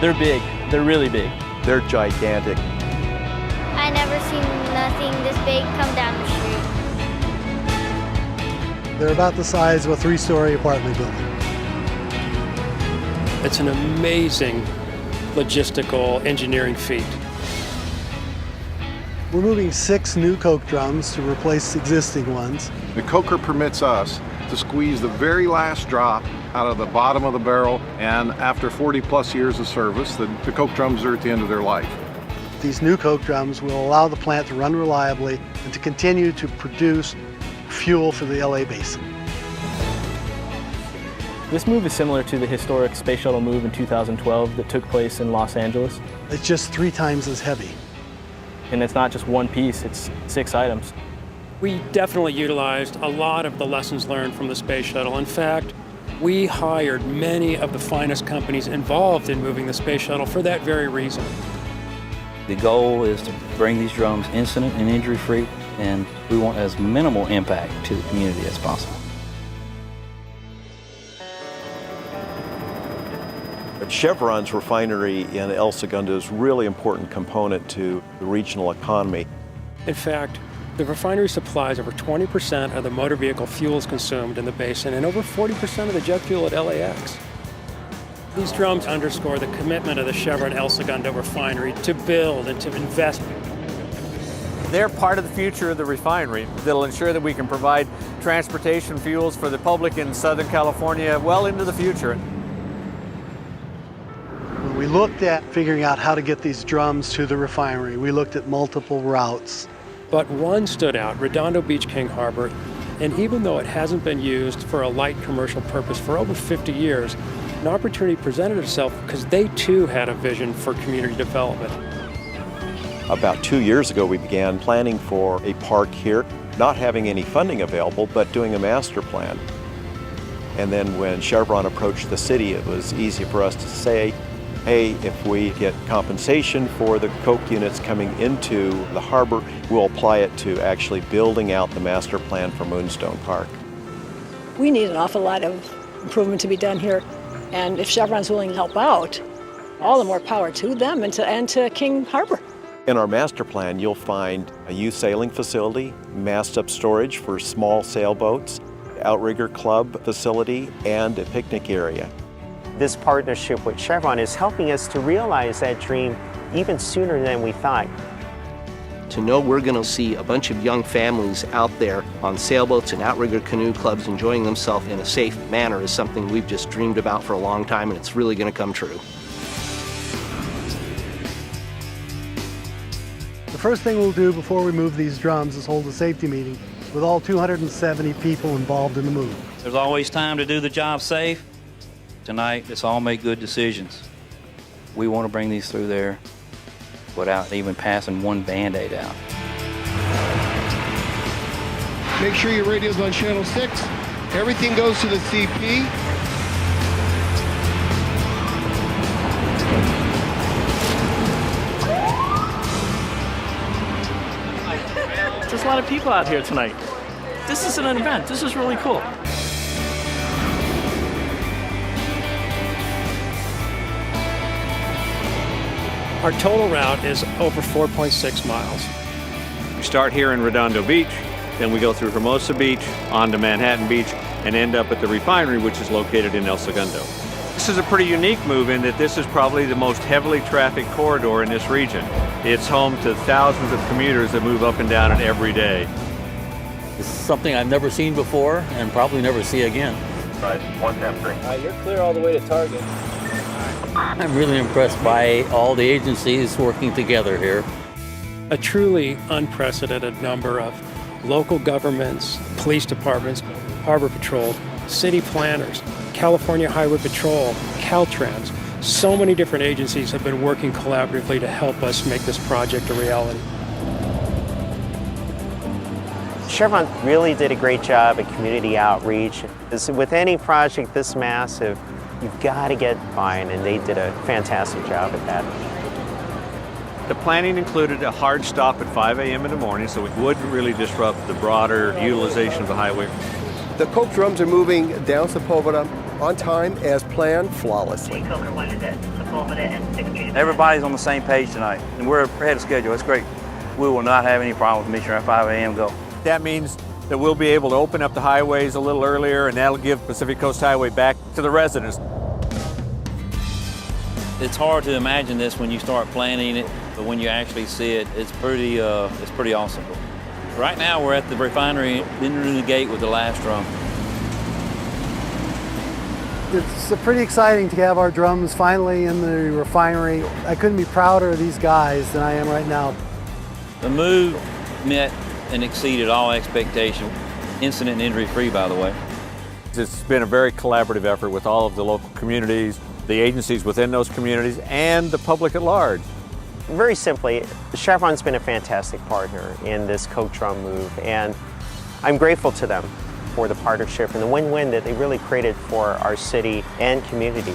They're big. They're really big. They're gigantic. I never seen nothing this big come down the street. They're about the size of a 3-story apartment building. It's an amazing logistical engineering feat. We're moving 6 new coke drums to replace existing ones. The coker permits us to squeeze the very last drop out of the bottom of the barrel, and after 40+ years of service, the coke drums are at the end of their life. These new coke drums will allow the plant to run reliably and to continue to produce fuel for the LA basin. This move is similar to the historic space shuttle move in 2012 that took place in Los Angeles. It's just 3 times as heavy. And it's not just one piece, it's 6 items. We definitely utilized a lot of the lessons learned from the space shuttle. In fact, we hired many of the finest companies involved in moving the space shuttle for that very reason. The goal is to bring these drums incident and injury-free, and we want as minimal impact to the community as possible. Chevron's refinery in El Segundo is a really important component to the regional economy. In fact, the refinery supplies over 20% of the motor vehicle fuels consumed in the basin and over 40% of the jet fuel at LAX. These drums underscore the commitment of the Chevron El Segundo refinery to build and to invest. They're part of the future of the refinery that'll ensure that we can provide transportation fuels for the public in Southern California well into the future. When we looked at figuring out how to get these drums to the refinery, we looked at multiple routes. But one stood out, Redondo Beach King Harbor, and even though it hasn't been used for a light commercial purpose for over 50 years, an opportunity presented itself because they too had a vision for community development. About 2 years ago, we began planning for a park here, not having any funding available, but doing a master plan. And then when Chevron approached the city, it was easy for us to say, hey, if we get compensation for the coke units coming into the harbor, we'll apply it to actually building out the master plan for Moonstone Park. We need an awful lot of improvement to be done here, and if Chevron's willing to help out, all the more power to them and to King Harbor. In our master plan, you'll find a youth sailing facility, mast-up storage for small sailboats, outrigger club facility, and a picnic area. This partnership with Chevron is helping us to realize that dream even sooner than we thought. To know we're going to see a bunch of young families out there on sailboats and outrigger canoe clubs enjoying themselves in a safe manner is something we've just dreamed about for a long time, and it's really going to come true. The first thing we'll do before we move these drums is hold a safety meeting with all 270 people involved in the move. There's always time to do the job safe. Tonight, let's all make good decisions. We want to bring these through there without even passing one Band-Aid out. Make sure your radio's on channel 6. Everything goes to the CP. There's a lot of people out here tonight. This is an event. This is really cool. Our total route is over 4.6 miles. We start here in Redondo Beach, then we go through Hermosa Beach, onto Manhattan Beach, and end up at the refinery, which is located in El Segundo. This is a pretty unique move in that this is probably the most heavily trafficked corridor in this region. It's home to thousands of commuters that move up and down it every day. This is something I've never seen before and probably never see again. Right, 173. You're clear all the way to Target. I'm really impressed by all the agencies working together here. A truly unprecedented number of local governments, police departments, Harbor Patrol, city planners, California Highway Patrol, Caltrans. So many different agencies have been working collaboratively to help us make this project a reality. Chevron really did a great job at community outreach. With any project this massive, you've got to get buy-in, and they did a fantastic job at that. The planning included a hard stop at 5 a.m. in the morning, so it wouldn't really disrupt the broader utilization of the highway. The coke drums are moving down Sepulveda on time as planned, flawlessly. Coker 1 is it. Everybody's on the same page tonight, and we're ahead of schedule. That's great. We will not have any problems with Mission at 5 a.m. go. That means that we'll be able to open up the highways a little earlier, and that'll give Pacific Coast Highway back to the residents. It's hard to imagine this when you start planning it, but when you actually see it, it's pretty awesome. Right now, we're at the refinery, entering the gate with the last drum. It's pretty exciting to have our drums finally in the refinery. I couldn't be prouder of these guys than I am right now. The move met and exceeded all expectation. Incident and injury free, by the way. It's been a very collaborative effort with all of the local communities, the agencies within those communities, and the public at large. Very simply, Chevron's been a fantastic partner in this Coke drum move, and I'm grateful to them for the partnership and the win-win that they really created for our city and community.